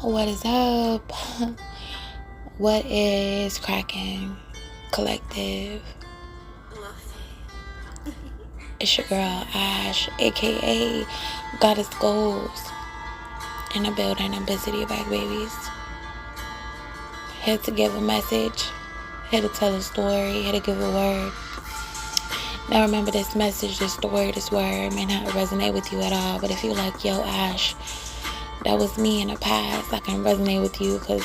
What is up? What is cracking, collective? It's your girl Ash, aka Goddess Goals, in the building. I'm busy to your back, babies. Here to give a message, here to tell a story, here to give a word. Now remember, this message, this story, this word may not resonate with you at all, but if you like, yo Ash, that was me in the past, I can resonate with you because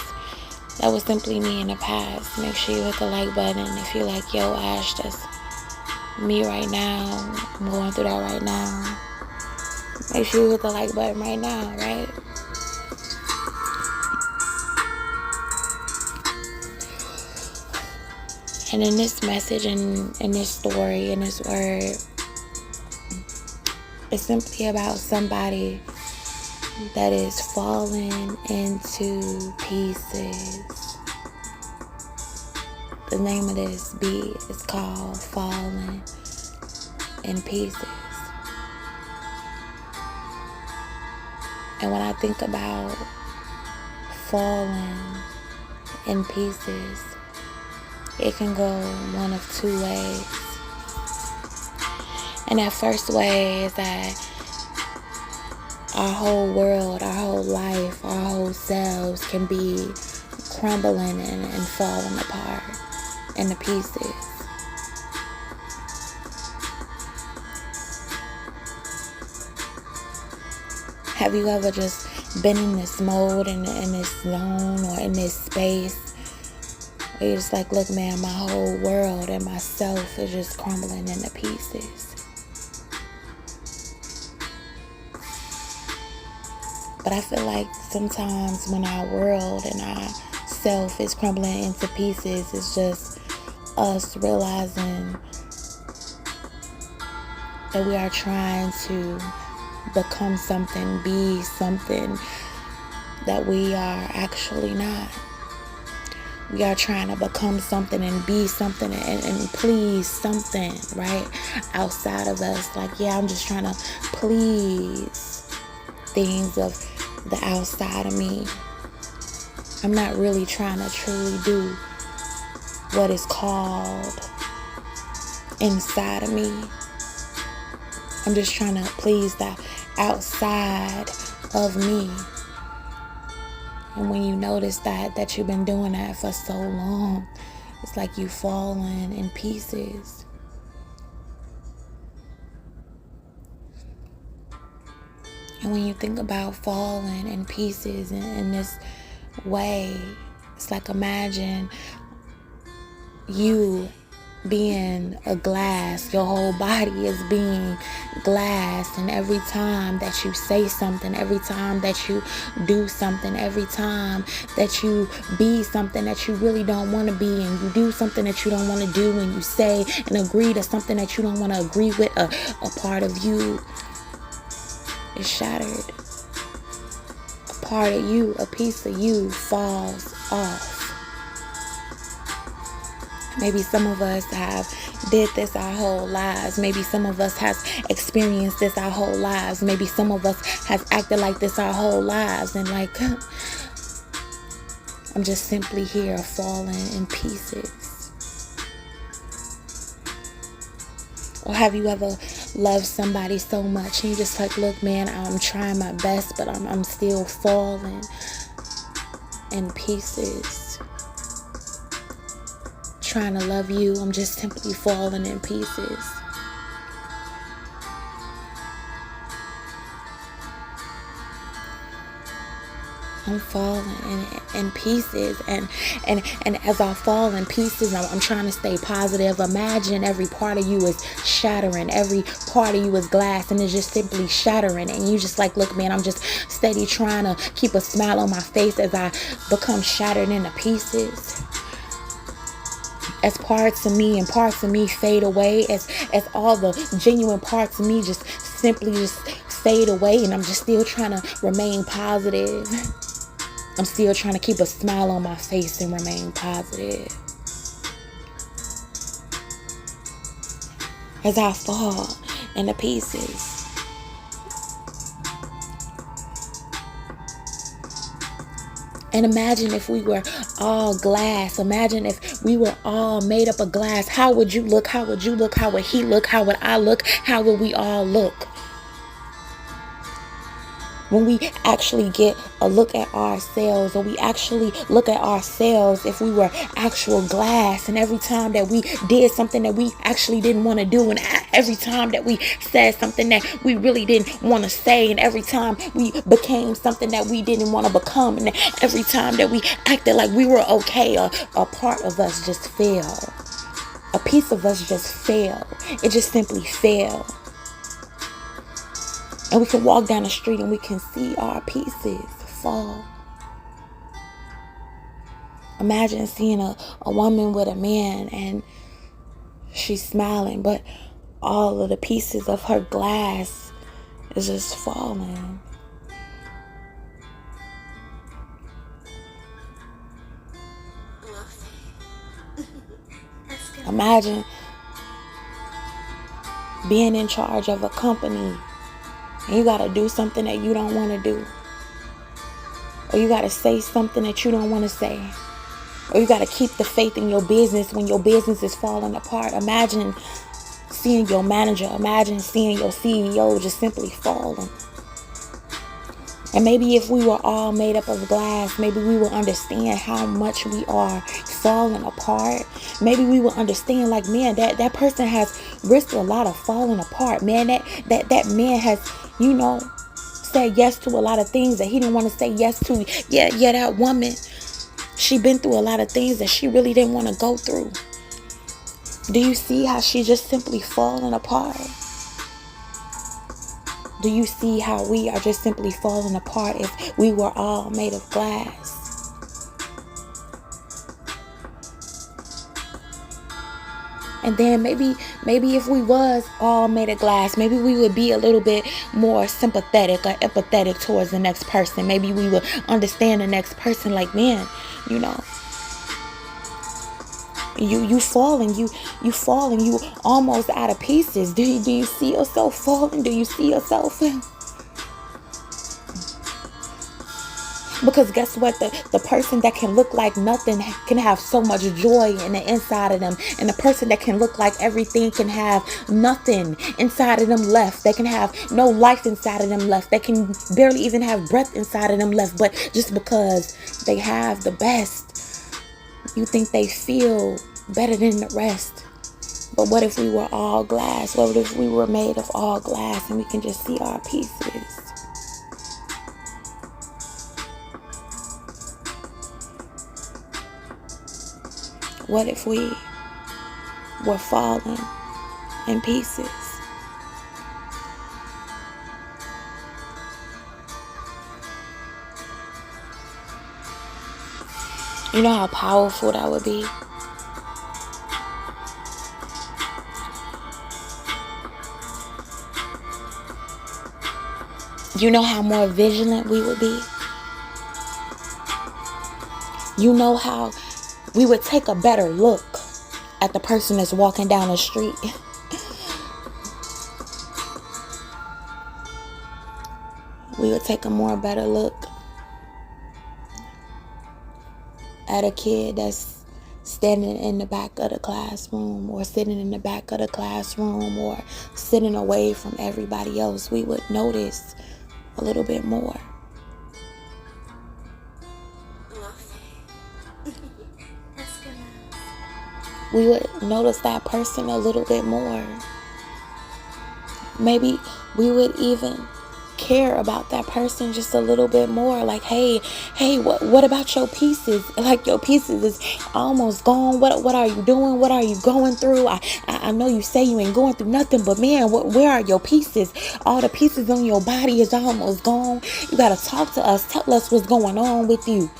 that was simply me in the past. Make sure you hit the like button if you like, yo Ash, that's me right now. I'm going through that right now. Make sure you hit the like button right now, right? And in this message and in this story, in this word, it's simply about somebody that is falling into pieces. The name of this beat is called Falling in Pieces. And when I think about falling in pieces, it can go one of two ways. And that first way is that our whole world, our whole life, our whole selves can be crumbling and falling apart into pieces. Have you ever just been in this mode, in this zone, or in this space where you're just like, look man, my whole world and myself is just crumbling into pieces? But I feel like sometimes when our world and our self is crumbling into pieces, it's just us realizing that we are trying to become something, be something that we are actually not. We are trying to become something and be something and please something, right? Outside of us. Like, yeah, I'm just trying to please things of the outside of me. I'm not really trying to truly do what is called inside of me. I'm just trying to please the outside of me. And when you notice that you've been doing that for so long, it's like you falling in pieces. And when you think about falling in pieces in this way, it's like, imagine you being a glass. Your whole body is being glass, and every time that you say something, every time that you do something, every time that you be something that you really don't want to be, and you do something that you don't want to do, and you say and agree to something that you don't want to agree with, a part of you is shattered. A part of you, a piece of you falls off. Maybe some of us have did this our whole lives. Maybe some of us has experienced this our whole lives. Maybe some of us has acted like this our whole lives. And like, I'm just simply here falling in pieces. Or have you ever loved somebody so much and you just like, look man, I'm trying my best, but I'm still falling in pieces. Trying to love you, I'm just simply falling in pieces. I'm falling in pieces, and as I fall in pieces, I'm trying to stay positive. Imagine every part of you is shattering, every part of you is glass, and it's just simply shattering, and you just like, look man, I'm just steady trying to keep a smile on my face as I become shattered into pieces. As parts of me and parts of me fade away, as all the genuine parts of me just simply just fade away, and I'm just still trying to remain positive. I'm still trying to keep a smile on my face and remain positive. As I fall into pieces. And imagine if we were all glass. Imagine if we were all made up of glass. How would you look? How would you look? How would he look? How would I look? How would we all look? When we actually get a look at ourselves, or we actually look at ourselves if we were actual glass, and every time that we did something that we actually didn't want to do, and every time that we said something that we really didn't want to say, and every time we became something that we didn't want to become, and every time that we acted like we were okay, a part of us just fell. A piece of us just fell. It just simply fell. And we can walk down the street and we can see our pieces fall. Imagine seeing a woman with a man and she's smiling, but all of the pieces of her glass is just falling. Imagine being in charge of a company and you got to do something that you don't want to do. Or you got to say something that you don't want to say. Or you got to keep the faith in your business when your business is falling apart. Imagine seeing your manager. Imagine seeing your CEO just simply falling. And maybe if we were all made up of glass, maybe we will understand how much we are falling apart. Maybe we will understand, like, man, that person has risked a lot of falling apart. Man, that man has, said yes to a lot of things that he didn't want to say yes to. Yeah, that woman, she been through a lot of things that she really didn't want to go through. Do you see how she just simply falling apart? Do you see how we are just simply falling apart if we were all made of glass? And then maybe if we was all made of glass, maybe we would be a little bit more sympathetic or empathetic towards the next person. Maybe we would understand the next person, like, man, you falling, you almost out of pieces. Do you see yourself falling? Do you see yourself? Because guess what? The person that can look like nothing can have so much joy in the inside of them. And the person that can look like everything can have nothing inside of them left. They can have no life inside of them left. They can barely even have breath inside of them left. But just because they have the best, you think they feel better than the rest. But what if we were all glass? What if we were made of all glass and we can just see our pieces? What if we were falling in pieces? You know how powerful that would be? You know how more vigilant we would be? You know how we would take a better look at the person that's walking down the street? We would take a more better look at a kid that's standing in the back of the classroom, or sitting in the back of the classroom, or sitting away from everybody else. We would notice a little bit more. We would notice that person a little bit more. Maybe we would even care about that person just a little bit more. Like, hey, what about your pieces? Like, your pieces is almost gone. What are you doing? What are you going through? I know you say you ain't going through nothing, but man, where are your pieces? All the pieces on your body is almost gone. You gotta talk to us. Tell us what's going on with you.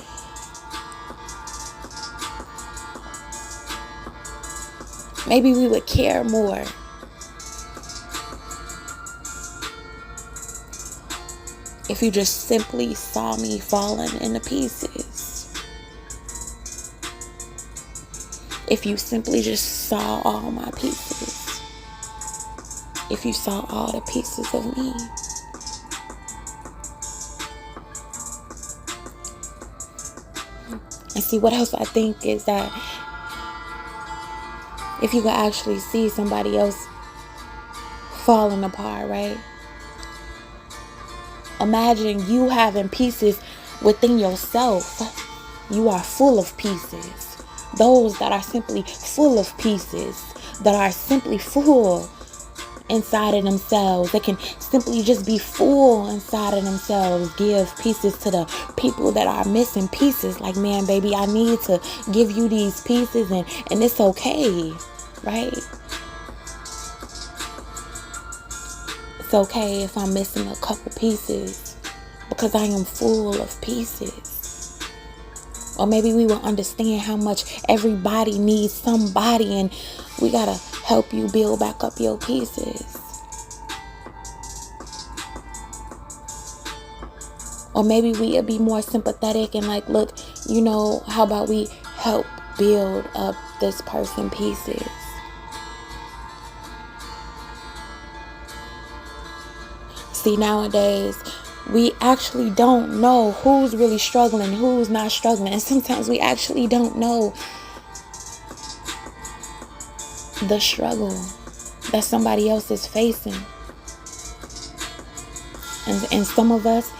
Maybe we would care more. If you just simply saw me falling into pieces. If you simply just saw all my pieces. If you saw all the pieces of me. And see, what else I think is that if you could actually see somebody else falling apart, right? Imagine you having pieces within yourself. You are full of pieces. Those that are simply full of pieces, that are simply full inside of themselves. They can simply just be full inside of themselves. Give pieces to the people that are missing pieces. Like, man, baby, I need to give you these pieces, and it's okay, right? It's okay if I'm missing a couple pieces because I am full of pieces. Or maybe we will understand how much everybody needs somebody, and we gotta help you build back up your pieces. Or maybe we'll be more sympathetic and like, look, how about we help build up this person pieces? See, nowadays, we actually don't know who's really struggling, who's not struggling. And sometimes we actually don't know the struggle that somebody else is facing. And some of us,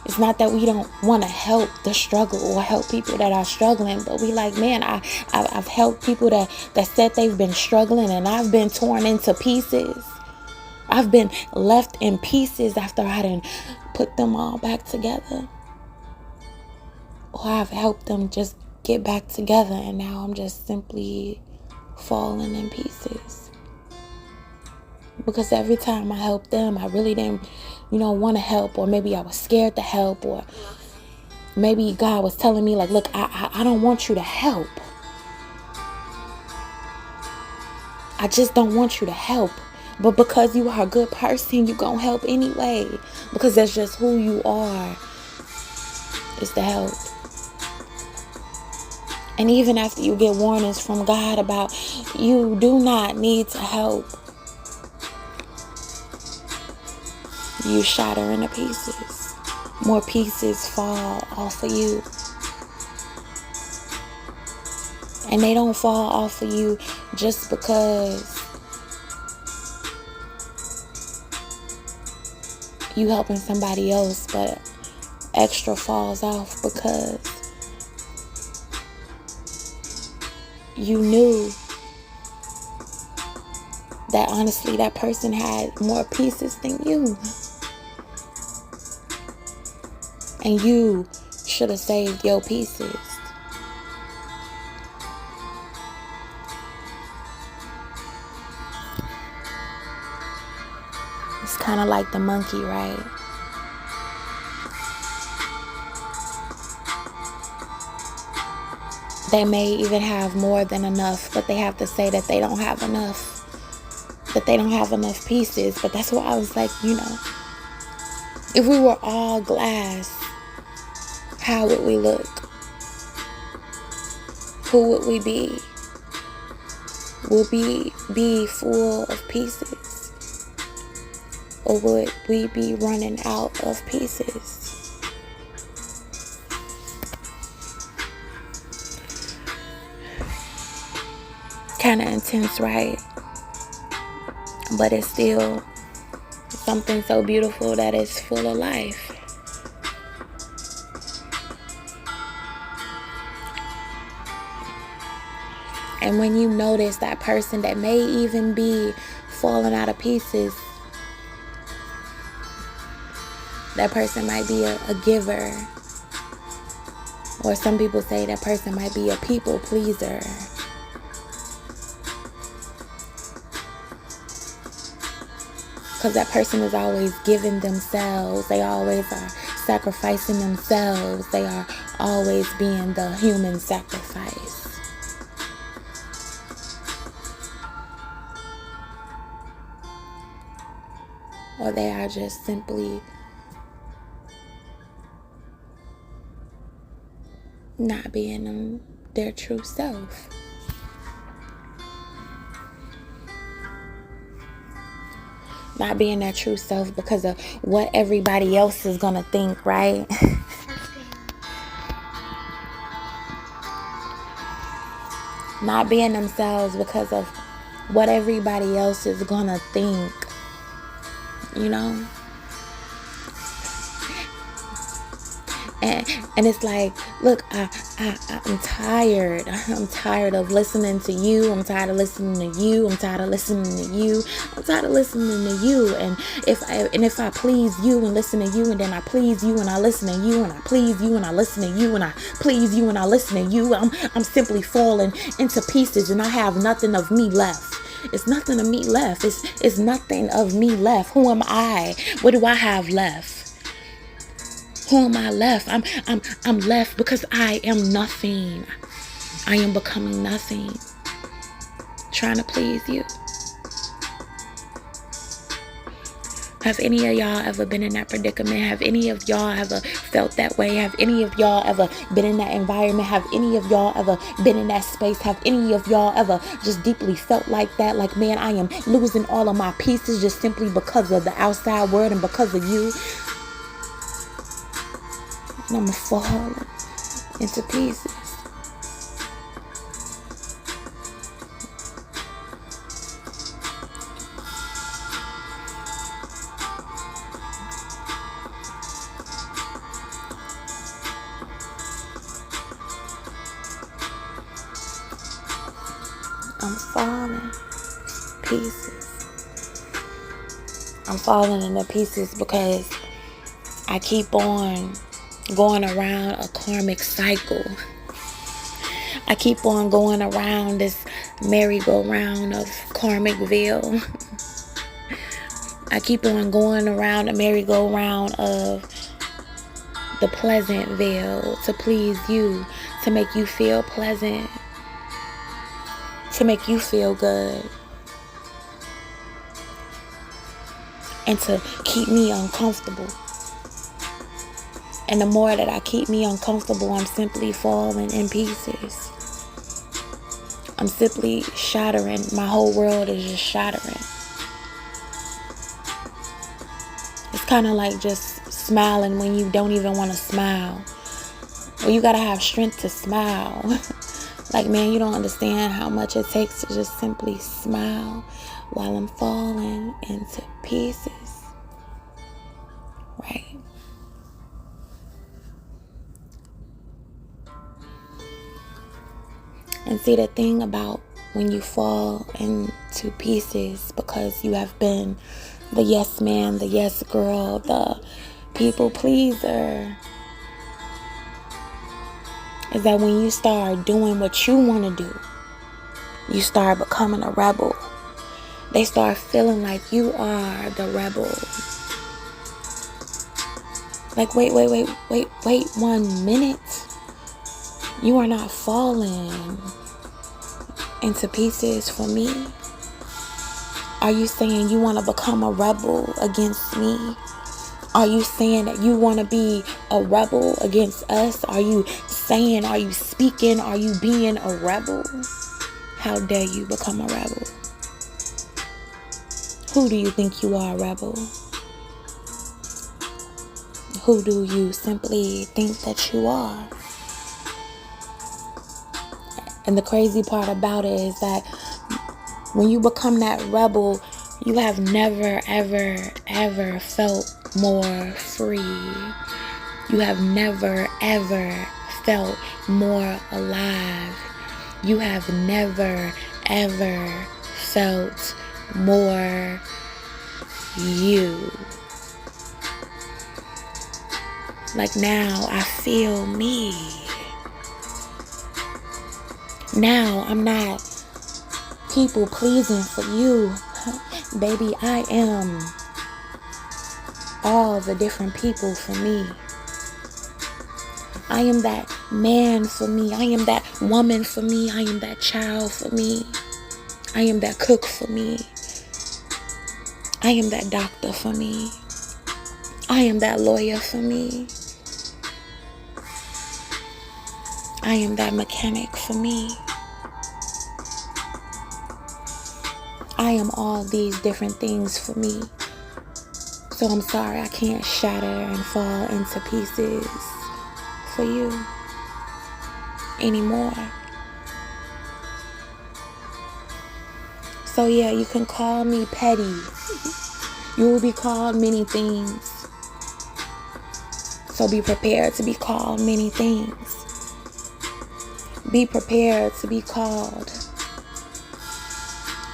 it's not that we don't want to help the struggle or help people that are struggling, but we like, man, I've helped people that said they've been struggling, and I've been torn into pieces. I've been left in pieces after I didn't put them all back together. Or I've helped them just get back together, and now I'm just simply falling in pieces. Because every time I helped them, I really didn't, want to help, or maybe I was scared to help, or maybe God was telling me like, look, I don't want you to help. I just don't want you to help. But because you are a good person, you're going to help anyway. Because that's just who you are, is to help. And even after you get warnings from God about you do not need to help, you shatter into pieces. More pieces fall off of you. And they don't fall off of you just because you helping somebody else, but extra falls off because you knew that honestly that person had more pieces than you. And you should have saved your pieces. It's kind of like the monkey, right? They may even have more than enough, but they have to say that they don't have enough. That they don't have enough pieces. But that's why I was like, if we were all glass, how would we look? Who would we be? Would we be full of pieces? Or would we be running out of pieces? Kind of intense, right? But it's still something so beautiful that is full of life. And when you notice that person that may even be falling out of pieces, that person might be a giver. Or some people say that person might be a people pleaser. Because that person is always giving themselves. They always are sacrificing themselves. They are always being the human sacrifice. Or they are just simply not being their true self. Not being their true self because of what everybody else is going to think, right? not being themselves because of what everybody else is gonna think, you know? And it's like, look, I'm tired. I'm tired of listening to you. I'm tired of listening to you. I'm tired of listening to you. I'm tired of listening to you. And if I please you and listen to you, and then I please you and I listen to you, and I please you and I listen to you, and I please you and I listen to you, I'm simply falling into pieces, and I have nothing of me left. It's nothing of me left. It's nothing of me left. Who am I? What do I have left? Who am I left? I'm left because I am nothing. I am becoming nothing. Trying to please you. Have any of y'all ever been in that predicament? Have any of y'all ever felt that way? Have any of y'all ever been in that environment? Have any of y'all ever been in that space? Have any of y'all ever just deeply felt like that? Like, man, I am losing all of my pieces just simply because of the outside world and because of you. And I'm falling into pieces. I'm falling pieces. I'm falling into pieces because I keep on going around a karmic cycle. I keep on going around this merry-go-round of Karmicville. I keep on going around the merry-go-round of the Pleasantville to please you, to make you feel pleasant, to make you feel good, and to keep me uncomfortable. And the more that I keep me uncomfortable, I'm simply falling in pieces. I'm simply shattering. My whole world is just shattering. It's kind of like just smiling when you don't even want to smile. Well, you got to have strength to smile. Like, man, you don't understand how much it takes to just simply smile while I'm falling into pieces. Right? And see, the thing about when you fall into pieces because you have been the yes man, the yes girl, the people pleaser, is that when you start doing what you want to do, you start becoming a rebel. They start feeling like you are the rebel. Like, wait 1 minute. You are not falling into pieces for me. Are you saying you want to become a rebel against me? Are you saying that you want to be a rebel against us? Are you saying, are you speaking, are you being a rebel? How dare you become a rebel? Who do you think you are, rebel? Who do you simply think that you are? And the crazy part about it is that when you become that rebel, you have never, ever, ever felt more free. You have never, ever felt more alive. You have never, ever felt more you. Like, now I feel me. Now I'm not people pleasing for you. Baby, I am all the different people for me. I am that man for me. I am that woman for me. I am that child for me. I am that cook for me. I am that doctor for me. I am that lawyer for me. I am that mechanic for me. I am all these different things for me. So I'm sorry I can't shatter and fall into pieces for you anymore. So yeah, you can call me petty. You will be called many things. So be prepared to be called many things. Be prepared to be called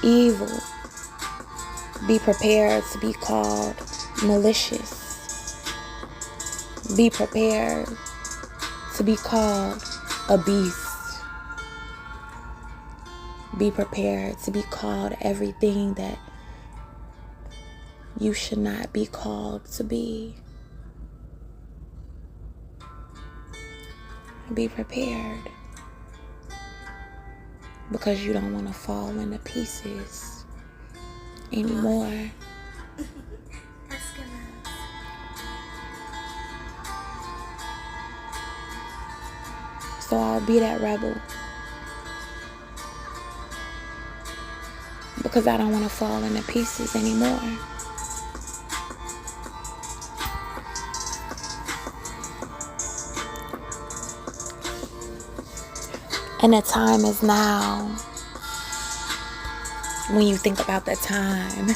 evil. Be prepared to be called malicious. Be prepared to be called a beast. Be prepared to be called everything that you should not be called to be. Be prepared, because you don't want to fall into pieces anymore. So I'll be that rebel, because I don't want to fall into pieces anymore. And the time is now. When you think about the time,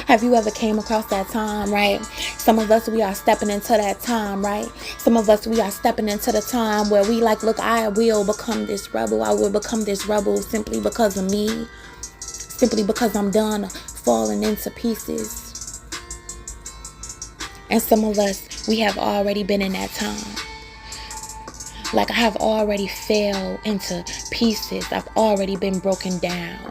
have you ever came across that time, right? Some of us, we are stepping into that time, right? Some of us, we are stepping into the time where we like, look, I will become this rebel. I will become this rebel simply because of me. Simply because I'm done falling into pieces. And some of us, we have already been in that time. Like, I have already fell into pieces. I've already been broken down.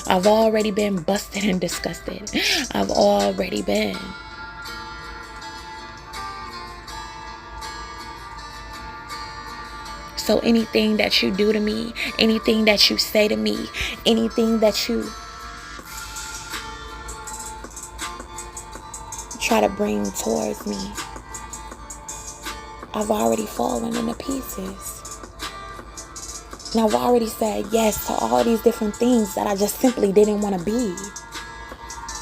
I've already been busted and disgusted. I've already been. So anything that you do to me, anything that you say to me, anything that you try to bring towards me, I've already fallen into pieces. And I've already said yes to all these different things that I just simply didn't want to be.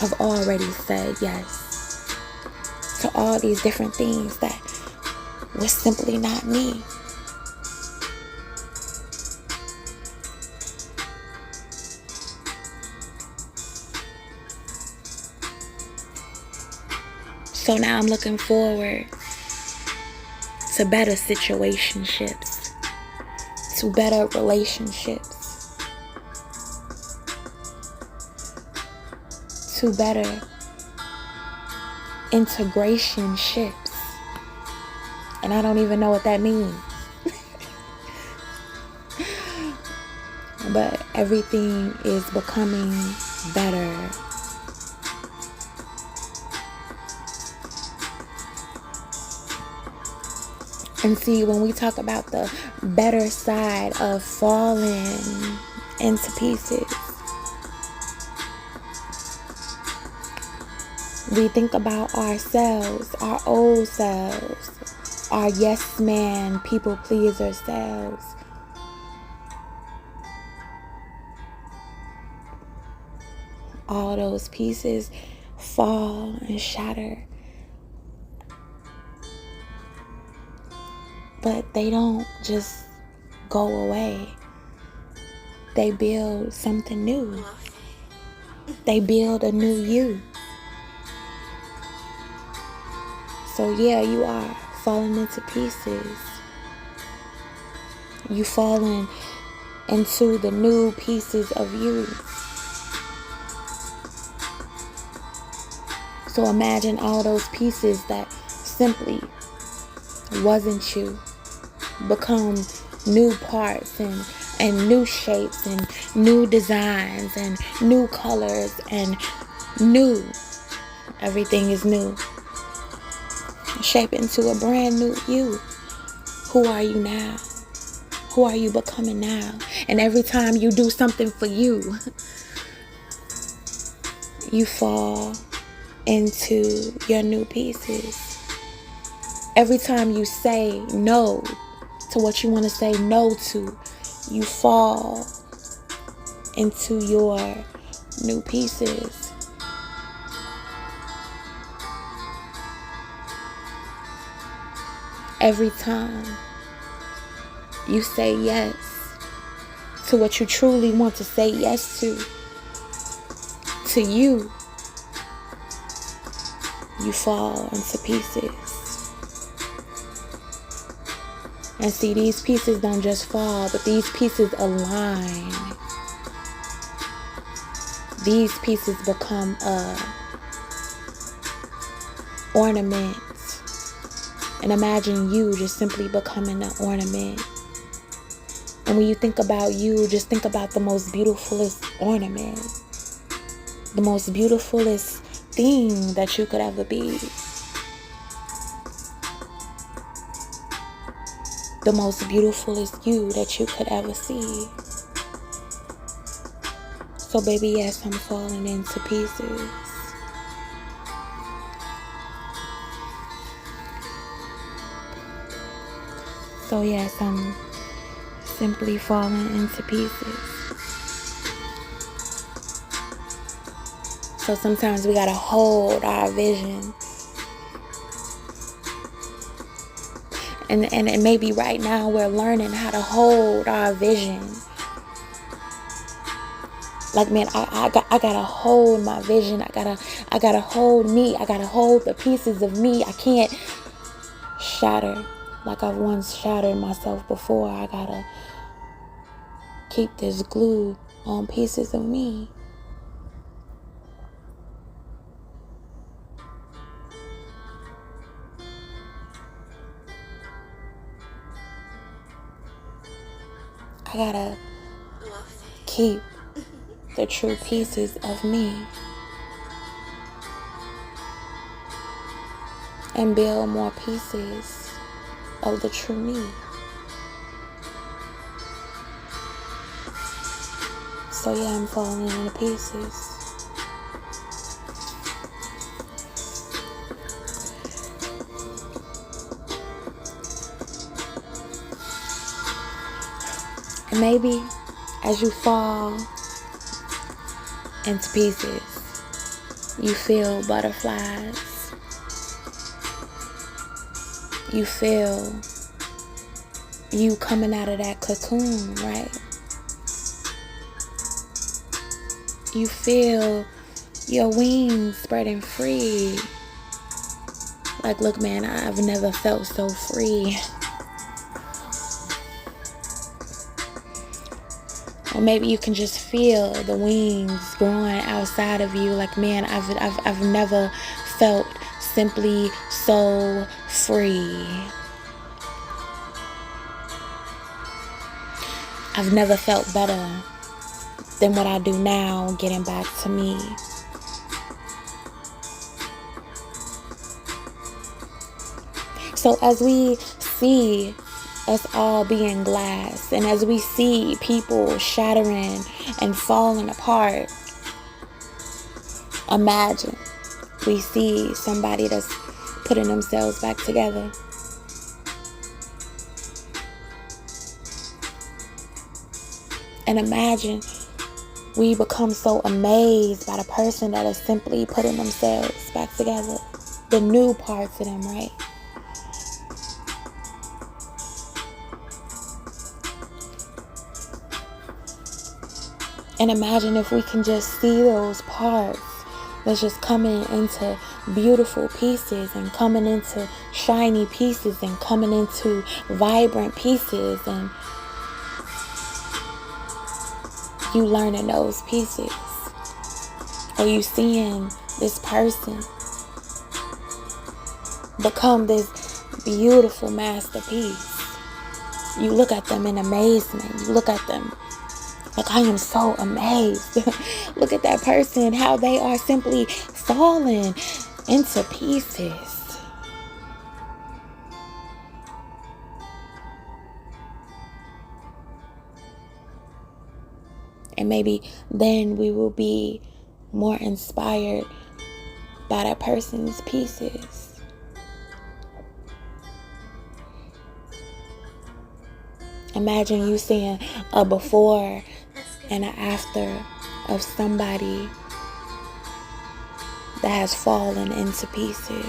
I've already said yes to all these different things that were simply not me. So now I'm looking forward to better situationships, to better relationships, to better integrationships. And I don't even know what that means. But everything is becoming better. And see, when we talk about the better side of falling into pieces, we think about ourselves, our old selves, our yes man, people pleaser selves. All those pieces fall and shatter. But they don't just go away. They build something new. They build a new you. So yeah, you are falling into pieces. You falling into the new pieces of you. So imagine all those pieces that simply wasn't you become new parts and new shapes and new designs and new colors and new. Everything is new. Shape into a brand new you. Who are you now? Who are you becoming now? And every time you do something for you, you fall into your new pieces. Every time you say no to what you want to say no to, you fall into your new pieces. Every time you say yes to what you truly want to say yes to, to you, you fall into pieces. And see, these pieces don't just fall, but these pieces align. These pieces become a ornament. And imagine you just simply becoming an ornament. And when you think about you, just think about the most beautifulest ornament. The most beautifulest thing that you could ever be. The most beautifulest you that you could ever see. So baby, yes, I'm falling into pieces. So yes, I'm simply falling into pieces. So sometimes we gotta hold our vision. And maybe right now we're learning how to hold our vision. Like, man, I gotta hold my vision. I gotta hold me. I gotta hold the pieces of me. I can't shatter like I've once shattered myself before. I gotta keep this glue on pieces of me. I gotta keep the true pieces of me and build more pieces of the true me. So yeah, I'm falling into pieces. And maybe as you fall into pieces, you feel butterflies. You feel you coming out of that cocoon, right? You feel your wings spreading free. Like, look, man, I've never felt so free. Or maybe you can just feel the wings growing outside of you. Like, man, I've never felt simply so free. I've never felt better than what I do now, getting back to me. So as we see us all being glass, and as we see people shattering and falling apart, imagine we see somebody that's putting themselves back together. And imagine we become so amazed by the person that is simply putting themselves back together. The new parts of them, right? And imagine if we can just see those parts that's just coming into beautiful pieces and coming into shiny pieces and coming into vibrant pieces, and you learning those pieces, or you seeing this person become this beautiful masterpiece. You look at them in amazement. You look at them like, I am so amazed. Look at that person, how they are simply falling into pieces. And maybe then we will be more inspired by that person's pieces. Imagine you seeing a before and an after of somebody that has fallen into pieces.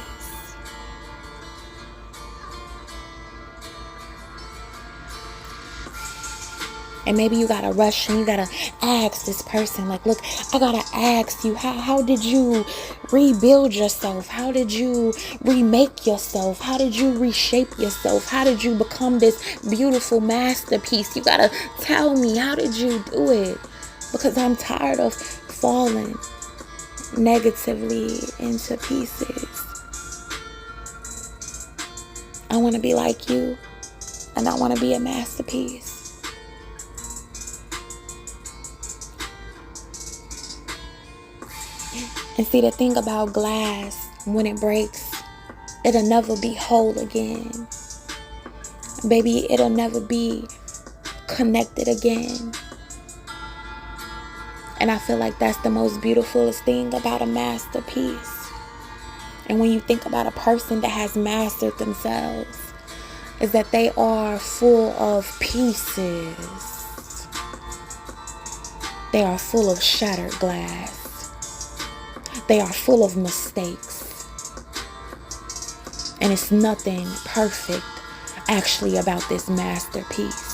And maybe you gotta rush and you gotta ask this person, like, look, I gotta ask you, how did you rebuild yourself? How did you remake yourself? How did you reshape yourself? How did you become this beautiful masterpiece? You gotta tell me, how did you do it? Because I'm tired of falling negatively into pieces. I want to be like you, and I want to be a masterpiece. And see, the thing about glass, when it breaks, it'll never be whole again. Baby, it'll never be connected again. And I feel like that's the most beautifulest thing about a masterpiece. And when you think about a person that has mastered themselves, is that they are full of pieces. They are full of shattered glass. They are full of mistakes. And it's nothing perfect actually about this masterpiece.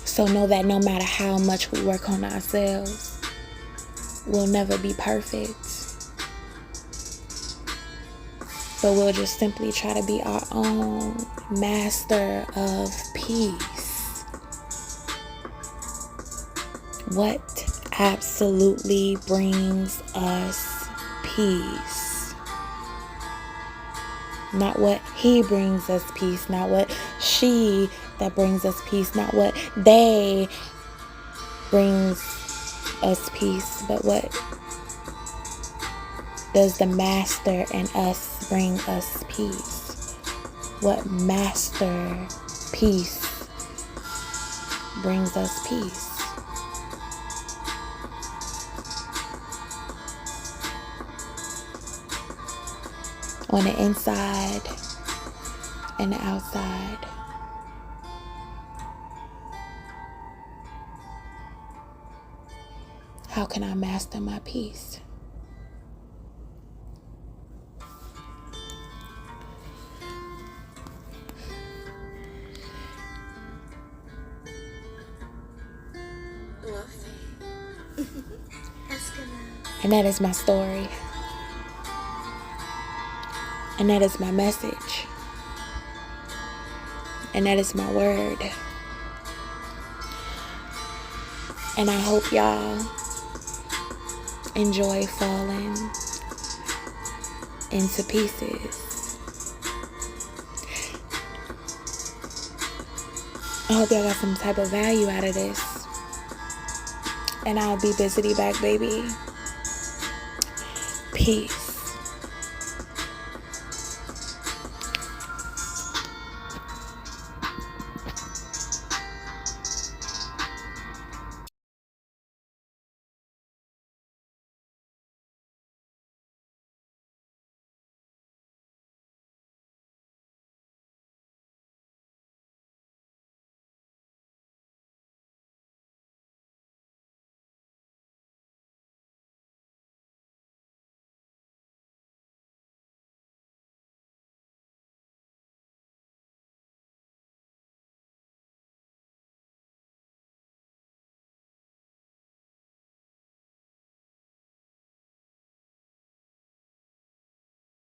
So know that no matter how much we work on ourselves, we'll never be perfect. But we'll just simply try to be our own master of peace. What absolutely brings us peace? Not what he brings us peace, not what she that brings us peace, not what they brings us peace, but what does the master in us bring us peace? What master peace brings us peace? On the inside and the outside. How can I master my peace? And that is my story. And that is my message. And that is my word. And I hope y'all enjoy falling into pieces. I hope y'all got some type of value out of this. And I'll be Bizzity back, baby. Peace.